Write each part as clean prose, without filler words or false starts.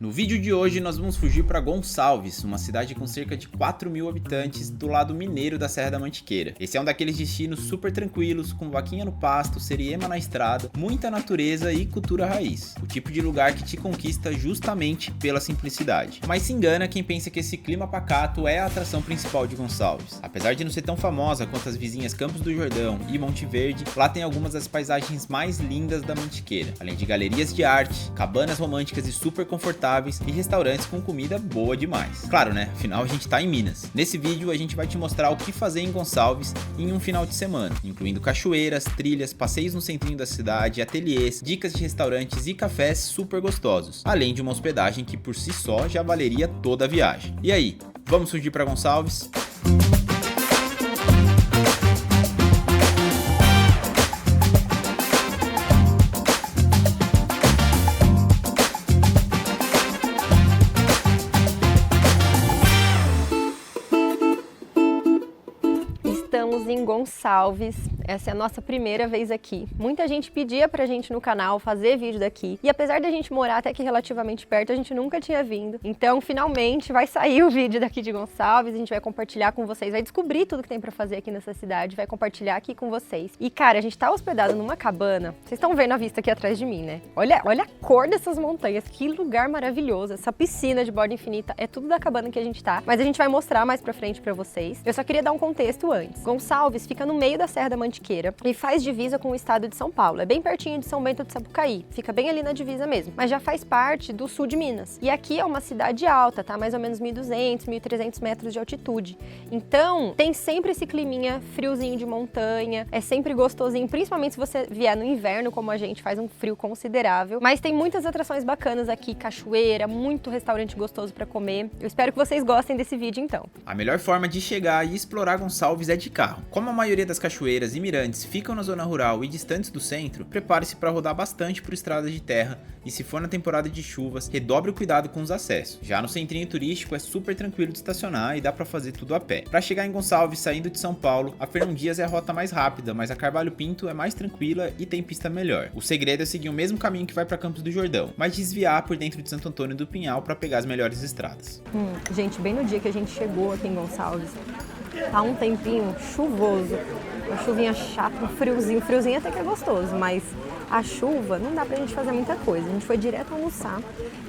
No vídeo de hoje nós vamos fugir para Gonçalves, uma cidade com cerca de 4.000 habitantes do lado mineiro da Serra da Mantiqueira. Esse é um daqueles destinos super tranquilos, com vaquinha no pasto, seriema na estrada, muita natureza e cultura raiz. O tipo de lugar que te conquista justamente pela simplicidade. Mas se engana quem pensa que esse clima pacato é a atração principal de Gonçalves. Apesar de não ser tão famosa quanto as vizinhas Campos do Jordão e Monte Verde, lá tem algumas das paisagens mais lindas da Mantiqueira, além de galerias de arte, cabanas românticas e super confortáveis e restaurantes com comida boa demais. Claro, né? Afinal a gente tá em Minas. Nesse vídeo a gente vai te mostrar o que fazer em Gonçalves em um final de semana, incluindo cachoeiras, trilhas, passeios no centrinho da cidade, ateliês, dicas de restaurantes e cafés super gostosos, além de uma hospedagem que por si só já valeria toda a viagem. E aí, vamos fugir para Gonçalves? Estamos em Gonçalves, essa é a nossa primeira vez aqui. Muita gente pedia pra gente no canal fazer vídeo daqui, e apesar da gente morar até que relativamente perto, a gente nunca tinha vindo. Então, finalmente, vai sair o vídeo daqui de Gonçalves, a gente vai compartilhar com vocês, vai descobrir tudo que tem pra fazer aqui nessa cidade, vai compartilhar aqui com vocês. E, cara, a gente tá hospedado numa cabana, vocês estão vendo a vista aqui atrás de mim, né? Olha a cor dessas montanhas, que lugar maravilhoso, essa piscina de borda infinita, é tudo da cabana que a gente tá, mas a gente vai mostrar mais pra frente pra vocês. Eu só queria dar um contexto antes. Gonçalves fica no meio da Serra da Mantiqueira e faz divisa com o estado de São Paulo. É bem pertinho de São Bento de Sapucaí, fica bem ali na divisa mesmo, mas já faz parte do sul de Minas. E aqui é uma cidade alta, tá? Mais ou menos 1.200, 1.300 metros de altitude. Então, tem sempre esse climinha friozinho de montanha, é sempre gostosinho, principalmente se você vier no inverno, como a gente, faz um frio considerável. Mas tem muitas atrações bacanas aqui, cachoeira, muito restaurante gostoso pra comer. Eu espero que vocês gostem desse vídeo, então. A melhor forma de chegar e explorar Gonçalves é de carro. Como a maioria das cachoeiras e mirantes ficam na zona rural e distantes do centro, prepare-se para rodar bastante por estradas de terra e, se for na temporada de chuvas, redobre o cuidado com os acessos. Já no centrinho turístico é super tranquilo de estacionar e dá para fazer tudo a pé. Para chegar em Gonçalves saindo de São Paulo, a Fernão Dias é a rota mais rápida, mas a Carvalho Pinto é mais tranquila e tem pista melhor. O segredo é seguir o mesmo caminho que vai para Campos do Jordão, mas desviar por dentro de Santo Antônio do Pinhal para pegar as melhores estradas. Gente, bem no dia que a gente chegou aqui em Gonçalves, tá um tempinho chuvoso, uma chuvinha chata, um friozinho até que é gostoso, mas a chuva não dá pra gente fazer muita coisa. A gente foi direto almoçar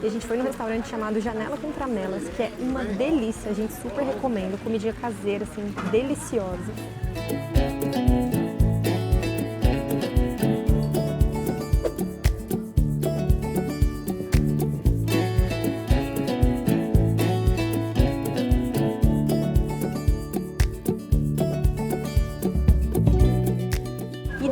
e a gente foi num restaurante chamado Janela com Tramelas, que é uma delícia, a gente super recomenda, comidinha caseira, assim, deliciosa.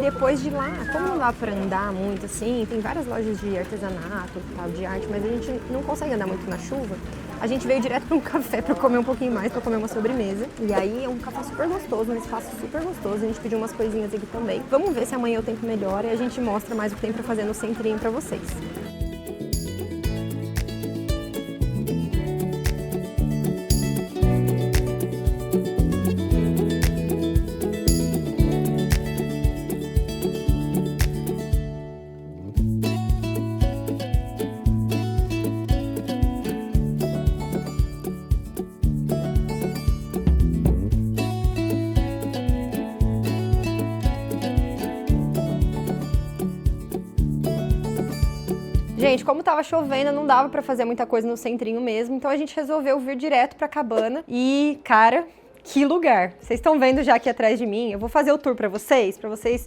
Depois de lá, como não dá pra andar muito assim, tem várias lojas de artesanato, tal, de arte, mas a gente não consegue andar muito na chuva, a gente veio direto para um café para comer um pouquinho mais, para comer uma sobremesa. E aí é um café super gostoso, um espaço super gostoso, a gente pediu umas coisinhas aqui também. Vamos ver se amanhã o tempo melhora e a gente mostra mais o que tem pra fazer no centrinho pra vocês. Gente, como tava chovendo, não dava pra fazer muita coisa no centrinho mesmo, então a gente resolveu vir direto pra cabana e, cara, que lugar! Vocês estão vendo já aqui atrás de mim, eu vou fazer o tour pra vocês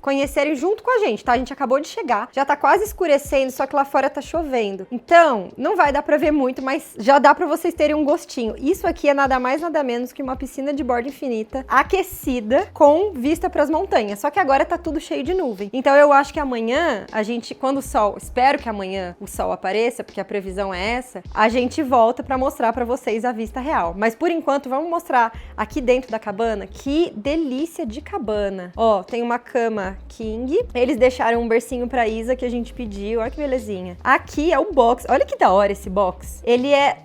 conhecerem junto com a gente, tá? A gente acabou de chegar, já tá quase escurecendo, só que lá fora tá chovendo. Então, não vai dar pra ver muito, mas já dá pra vocês terem um gostinho. Isso aqui é nada mais, nada menos que uma piscina de borda infinita, aquecida, com vista pras montanhas. Só que agora tá tudo cheio de nuvem. Então eu acho que amanhã, quando o sol, espero que amanhã o sol apareça, porque a previsão é essa, a gente volta pra mostrar pra vocês a vista real. Mas por enquanto, vamos mostrar aqui dentro da cabana. Que delícia de cabana. Ó, tem uma cama king. Eles deixaram um bercinho pra Isa que a gente pediu. Olha que belezinha. Aqui é o box. Olha que da hora esse box. Ele é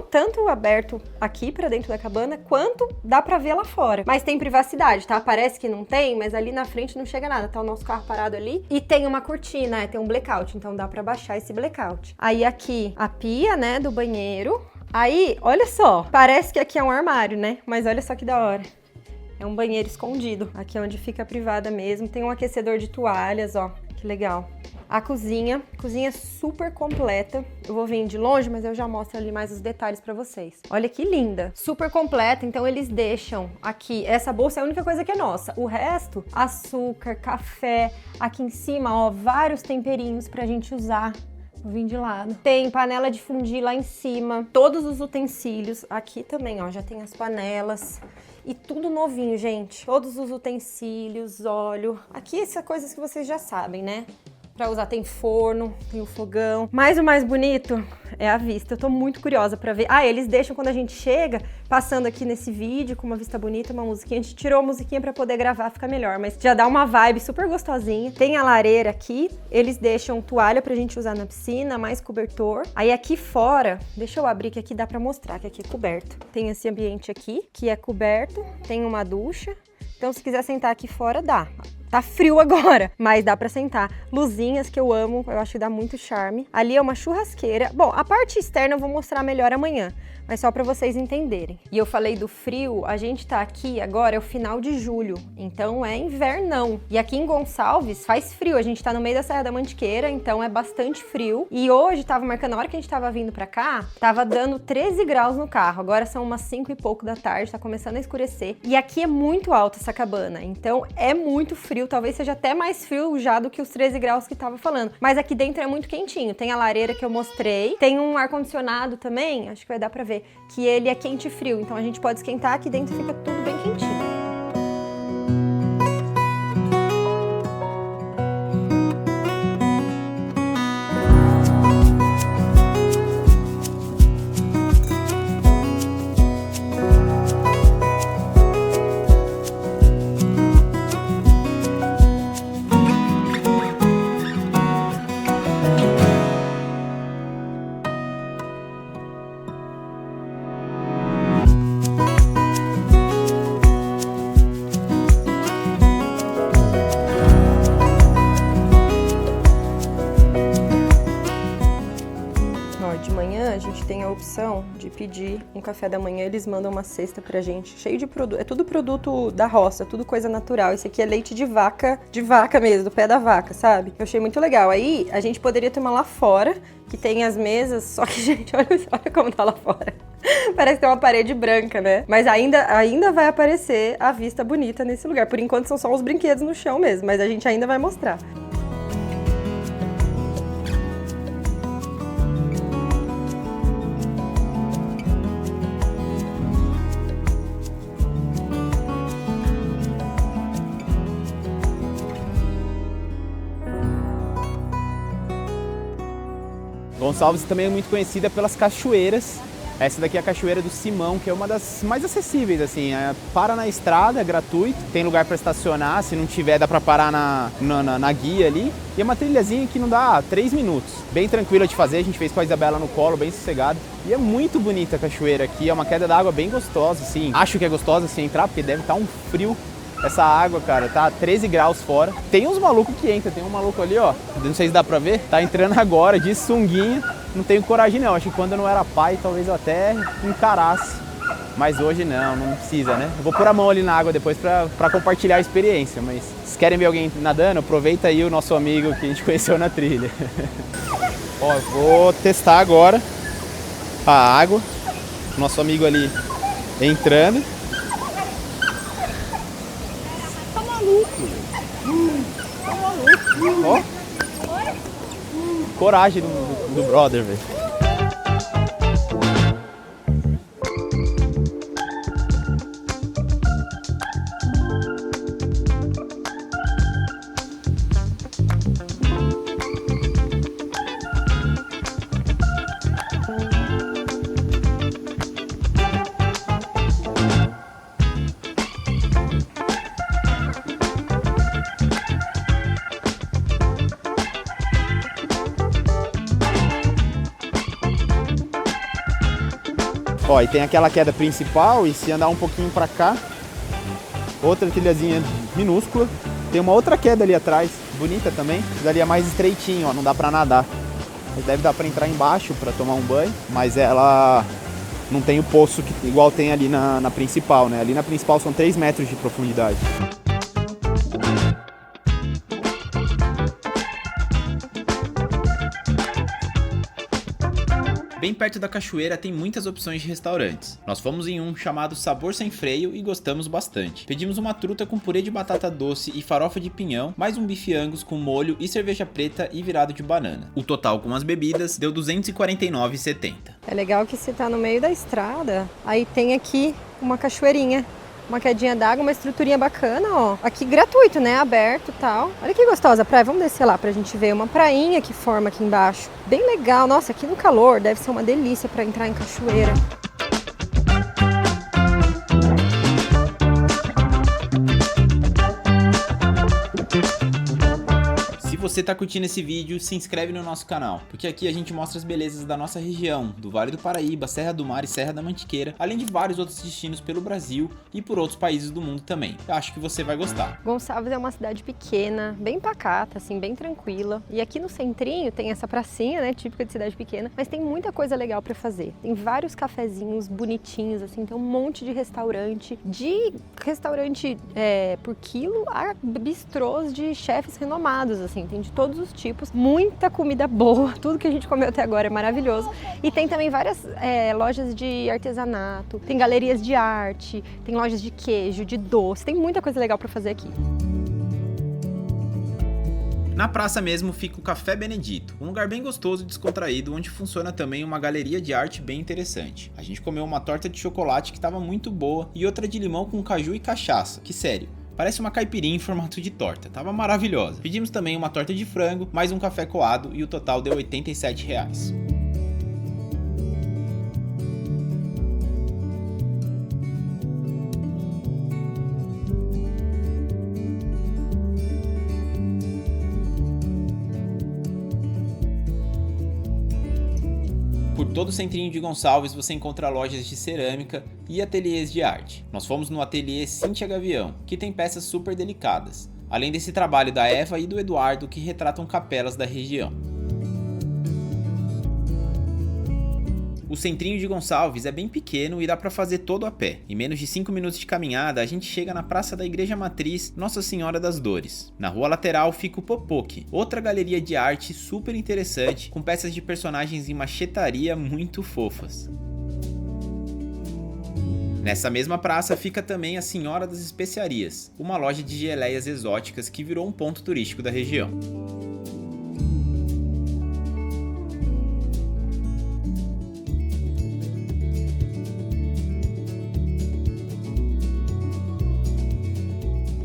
tanto aberto aqui pra dentro da cabana, quanto dá pra ver lá fora. Mas tem privacidade, tá? Parece que não tem, mas ali na frente não chega nada. Tá o nosso carro parado ali e tem uma cortina, tem um blackout, então dá pra baixar esse blackout. Aí aqui a pia, né, do banheiro. Aí, olha só, parece que aqui é um armário, né? Mas olha só que da hora. É um banheiro escondido. Aqui é onde fica a privada mesmo. Tem um aquecedor de toalhas, ó. Que legal. A cozinha super completa. Eu vou vir de longe, mas eu já mostro ali mais os detalhes pra vocês. Olha que linda. Super completa, então eles deixam aqui. Essa bolsa é a única coisa que é nossa. O resto, açúcar, café. Aqui em cima, ó, vários temperinhos pra gente usar. Vou vir de lado. Tem panela de fundir lá em cima. Todos os utensílios. Aqui também, ó, já tem as panelas. E tudo novinho, gente. Todos os utensílios, óleo. Aqui essas coisas que vocês já sabem, né? Pra usar, tem forno, tem o fogão. Mas o mais bonito é a vista. Eu tô muito curiosa pra ver. Ah, eles deixam quando a gente chega, passando aqui nesse vídeo, com uma vista bonita, uma musiquinha. A gente tirou a musiquinha pra poder gravar, fica melhor. Mas já dá uma vibe super gostosinha. Tem a lareira aqui. Eles deixam toalha pra gente usar na piscina, mais cobertor. Aí aqui fora, deixa eu abrir que aqui dá pra mostrar, que aqui é coberto. Tem esse ambiente aqui, que é coberto. Tem uma ducha. Então, se quiser sentar aqui fora, dá. Tá frio agora, mas dá pra sentar. Luzinhas que eu amo, eu acho que dá muito charme. Ali é uma churrasqueira. Bom, a parte externa eu vou mostrar melhor amanhã, mas só pra vocês entenderem. E eu falei do frio, a gente tá aqui agora, é o final de julho, então é invernão. E aqui em Gonçalves faz frio, a gente tá no meio da Serra da Mantiqueira, então é bastante frio. E hoje tava marcando, na hora que a gente tava vindo pra cá, tava dando 13 graus no carro. Agora são umas 5 e pouco da tarde, tá começando a escurecer. E aqui é muito alta essa cabana, então é muito frio, talvez seja até mais frio já do que os 13 graus que tava falando. Mas aqui dentro é muito quentinho, tem a lareira que eu mostrei, tem um ar-condicionado também, acho que vai dar pra ver, que ele é quente e frio, então a gente pode esquentar, aqui dentro fica tudo bem quentinho. De manhã a gente tem a opção de pedir um café da manhã, eles mandam uma cesta pra gente, cheio de produto, é tudo produto da roça, tudo coisa natural. Esse aqui é leite de vaca mesmo, do pé da vaca, sabe? Eu achei muito legal. Aí a gente poderia tomar lá fora, que tem as mesas, só que, gente, olha como tá lá fora. Parece que tem uma parede branca, né? Mas ainda vai aparecer a vista bonita nesse lugar. Por enquanto são só os brinquedos no chão mesmo, mas a gente ainda vai mostrar. Gonçalves também é muito conhecida pelas cachoeiras. Essa daqui é a Cachoeira do Simão, que é uma das mais acessíveis, assim. Para na estrada, é gratuito, tem lugar para estacionar, se não tiver dá para parar na guia ali. E é uma trilhazinha que não dá 3 minutos. Bem tranquila de fazer, a gente fez com a Isabela no colo, bem sossegado. E é muito bonita a cachoeira aqui, é uma queda d'água bem gostosa, assim. Acho que é gostosa assim entrar, porque deve estar um frio. Essa água, cara, tá 13 graus fora. Tem uns malucos que entram, tem um maluco ali, ó, não sei se dá pra ver, tá entrando agora de sunguinha. Não tenho coragem não, acho que quando eu não era pai, talvez eu até encarasse. Mas hoje não precisa, né? Eu vou pôr a mão ali na água depois pra compartilhar a experiência, mas se querem ver alguém nadando, aproveita aí o nosso amigo que a gente conheceu na trilha. Ó, eu vou testar agora a água, nosso amigo ali entrando. Ó, coragem do brother, velho. Ó, e tem aquela queda principal e se andar um pouquinho pra cá, outra trilhazinha minúscula. Tem uma outra queda ali atrás, bonita também. Dali é mais estreitinho, ó, não dá pra nadar. Deve dar pra entrar embaixo pra tomar um banho, mas ela não tem o poço que, igual tem ali na principal, né? Ali na principal são 3 metros de profundidade. Bem perto da cachoeira tem muitas opções de restaurantes. Nós fomos em um chamado Sabor Sem Freio e gostamos bastante. Pedimos uma truta com purê de batata doce e farofa de pinhão, mais um bife Angus com molho e cerveja preta e virado de banana. O total com as bebidas deu R$ 249,70. É legal que você tá no meio da estrada, aí tem aqui uma cachoeirinha. Uma quedinha d'água, uma estruturinha bacana, ó. Aqui gratuito, né? Aberto e tal. Olha que gostosa a praia. Vamos descer lá pra gente ver uma prainha que forma aqui embaixo. Bem legal. Nossa, aqui no calor deve ser uma delícia pra entrar em cachoeira. Se você tá curtindo esse vídeo, se inscreve no nosso canal, porque aqui a gente mostra as belezas da nossa região, do Vale do Paraíba, Serra do Mar e Serra da Mantiqueira, além de vários outros destinos pelo Brasil e por outros países do mundo também. Eu acho que você vai gostar. Gonçalves é uma cidade pequena, bem pacata, assim, bem tranquila. E aqui no centrinho tem essa pracinha, né, típica de cidade pequena, mas tem muita coisa legal pra fazer. Tem vários cafezinhos bonitinhos, assim, tem um monte de restaurante por quilo a bistrôs de chefes renomados, assim, tem de todos os tipos, muita comida boa, tudo que a gente comeu até agora é maravilhoso. E tem também várias lojas de artesanato, tem galerias de arte, tem lojas de queijo, de doce, tem muita coisa legal para fazer aqui. Na praça mesmo fica o Café Benedito, um lugar bem gostoso e descontraído, onde funciona também uma galeria de arte bem interessante. A gente comeu uma torta de chocolate que estava muito boa e outra de limão com caju e cachaça, que sério, parece uma caipirinha em formato de torta, tava maravilhosa. Pedimos também uma torta de frango, mais um café coado e o total deu R$ 87,00. Por todo o centrinho de Gonçalves você encontra lojas de cerâmica e ateliês de arte. Nós fomos no ateliê Cíntia Gavião, que tem peças super delicadas, além desse trabalho da Eva e do Eduardo que retratam capelas da região. O centrinho de Gonçalves é bem pequeno e dá pra fazer todo a pé. Em menos de 5 minutos de caminhada, a gente chega na praça da Igreja Matriz Nossa Senhora das Dores. Na rua lateral fica o Popoque, outra galeria de arte super interessante, com peças de personagens em machetaria muito fofas. Nessa mesma praça fica também a Senhora das Especiarias, uma loja de geleias exóticas que virou um ponto turístico da região.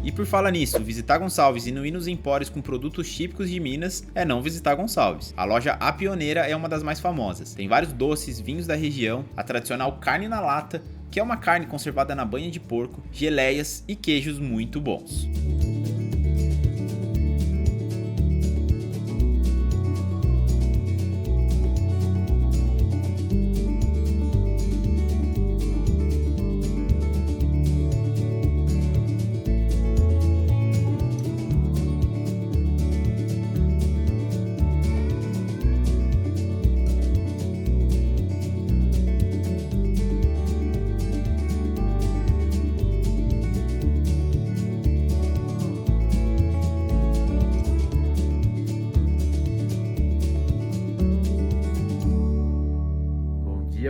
E por falar nisso, visitar Gonçalves e não ir nos empórios com produtos típicos de Minas é não visitar Gonçalves. A loja A Pioneira é uma das mais famosas. Tem vários doces, vinhos da região, a tradicional carne na lata, que é uma carne conservada na banha de porco, geleias e queijos muito bons.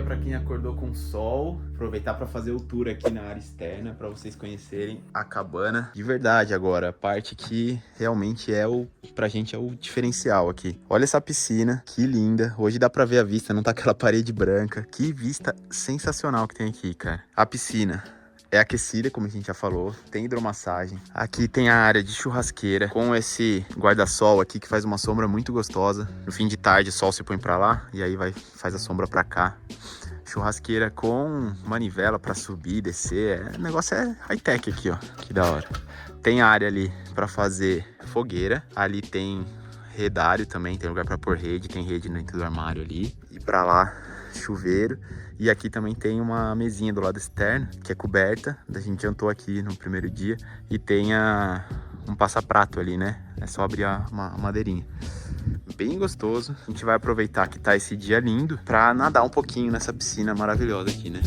Para quem acordou com sol, aproveitar para fazer o tour aqui na área externa para vocês conhecerem a cabana de verdade agora, a parte que realmente pra gente é o diferencial aqui. Olha essa piscina, que linda. Hoje dá para ver a vista, não tá aquela parede branca. Que vista sensacional que tem aqui, cara. A piscina é aquecida, como a gente já falou, tem hidromassagem. Aqui tem a área de churrasqueira com esse guarda-sol aqui que faz uma sombra muito gostosa. No fim de tarde o sol se põe pra lá e aí faz a sombra pra cá. Churrasqueira com manivela pra subir e descer. O negócio é high-tech aqui, ó. Que da hora. Tem área ali pra fazer fogueira. Ali tem redário também, tem lugar pra pôr rede. Tem rede dentro do armário ali. E pra lá chuveiro. E aqui também tem uma mesinha do lado externo, que é coberta. A gente jantou aqui no primeiro dia. E tem um passaprato ali, né? É só abrir uma madeirinha. Bem gostoso. A gente vai aproveitar que tá esse dia lindo pra nadar um pouquinho nessa piscina maravilhosa aqui, né?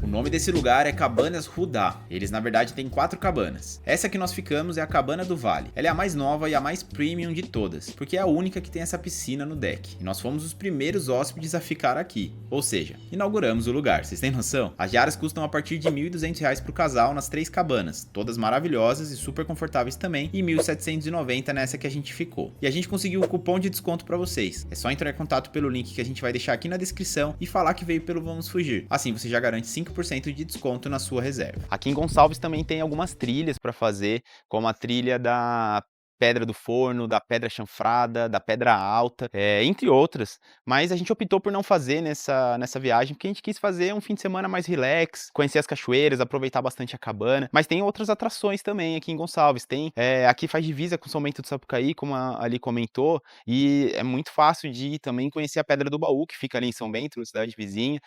O nome desse lugar é Cabanas Rudá. Eles na verdade têm 4 cabanas. Essa que nós ficamos é a Cabana do Vale. Ela é a mais nova e a mais premium de todas, porque é a única que tem essa piscina no deck. E nós fomos os primeiros hóspedes a ficar aqui. Ou seja, inauguramos o lugar. Vocês têm noção? As diárias custam a partir de R$ 1.200 pro casal nas 3 cabanas, todas maravilhosas e super confortáveis também, e R$ 1.790 nessa que a gente ficou. E a gente conseguiu o cupom de desconto para vocês. É só entrar em contato pelo link que a gente vai deixar aqui na descrição e falar que veio pelo Vamos Fugir. Assim você já garante 5% de desconto na sua reserva. Aqui em Gonçalves também tem algumas trilhas para fazer, como a trilha da Pedra do Forno, da Pedra Chanfrada, da Pedra Alta, entre outras. Mas a gente optou por não fazer nessa viagem, porque a gente quis fazer um fim de semana mais relax, conhecer as cachoeiras, aproveitar bastante a cabana. Mas tem outras atrações também aqui em Gonçalves. Tem, aqui faz divisa com São Bento do Sapucaí, como ali comentou, e é muito fácil de ir também conhecer a Pedra do Baú, que fica ali em São Bento, cidade vizinha.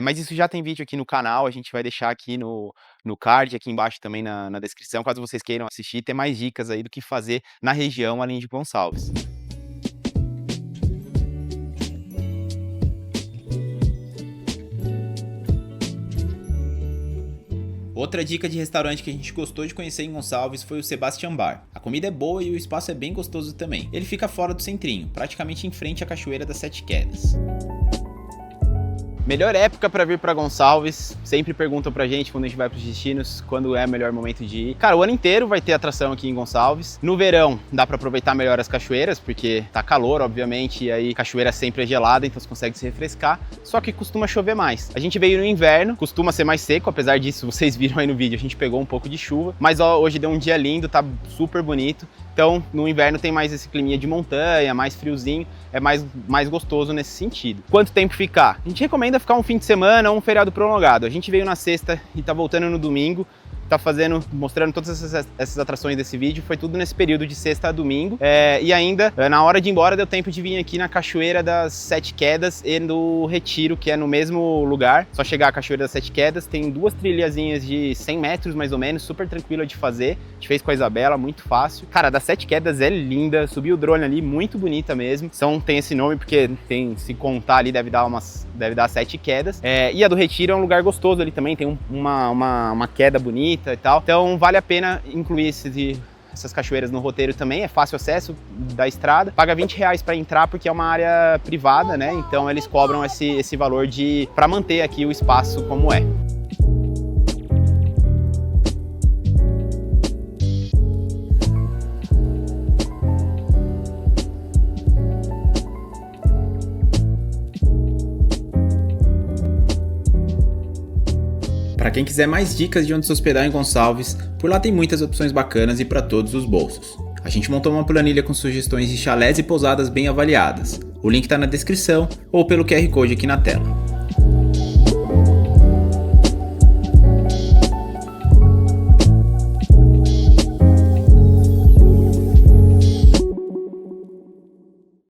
Mas isso já tem vídeo aqui no canal, a gente vai deixar aqui no card, aqui embaixo também na descrição, caso vocês queiram assistir, ter mais dicas aí do que fazer na região além de Gonçalves. Outra dica de restaurante que a gente gostou de conhecer em Gonçalves foi o Sebastian Bar. A comida é boa e o espaço é bem gostoso também. Ele fica fora do centrinho, praticamente em frente à Cachoeira das Sete Quedas. Melhor época para vir para Gonçalves, sempre perguntam pra gente quando a gente vai pros destinos, quando é o melhor momento de ir. Cara, o ano inteiro vai ter atração aqui em Gonçalves. No verão dá para aproveitar melhor as cachoeiras, porque tá calor, obviamente, e aí cachoeira sempre é gelada, então você consegue se refrescar, só que costuma chover mais. A gente veio no inverno, costuma ser mais seco, apesar disso, vocês viram aí no vídeo, a gente pegou um pouco de chuva, mas ó, hoje deu um dia lindo, tá super bonito. Então, no inverno tem mais esse climinha de montanha, mais friozinho, é mais gostoso nesse sentido. Quanto tempo ficar? A gente recomenda ficar um fim de semana ou um feriado prolongado. A gente veio na sexta e tá voltando no domingo. Tá mostrando todas essas atrações desse vídeo, foi tudo nesse período de sexta a domingo. E ainda, na hora de ir embora, deu tempo de vir aqui na Cachoeira das Sete Quedas e no Retiro, que é no mesmo lugar. Só chegar à Cachoeira das Sete Quedas, tem 2 trilhazinhas de 100 metros mais ou menos, super tranquila de fazer. A gente fez com a Isabela, muito fácil. Cara, a das Sete Quedas é linda, subi o drone ali, muito bonita mesmo. Tem esse nome porque se contar ali deve dar 7 quedas. E a do Retiro é um lugar gostoso ali também, tem uma queda bonita e tal, então vale a pena incluir essas cachoeiras no roteiro também, é fácil acesso da estrada, paga R$20 para entrar porque é uma área privada, né, então eles cobram esse valor para manter aqui o espaço como é. Para quem quiser mais dicas de onde se hospedar em Gonçalves, por lá tem muitas opções bacanas e para todos os bolsos. A gente montou uma planilha com sugestões de chalés e pousadas bem avaliadas. O link está na descrição ou pelo QR Code aqui na tela.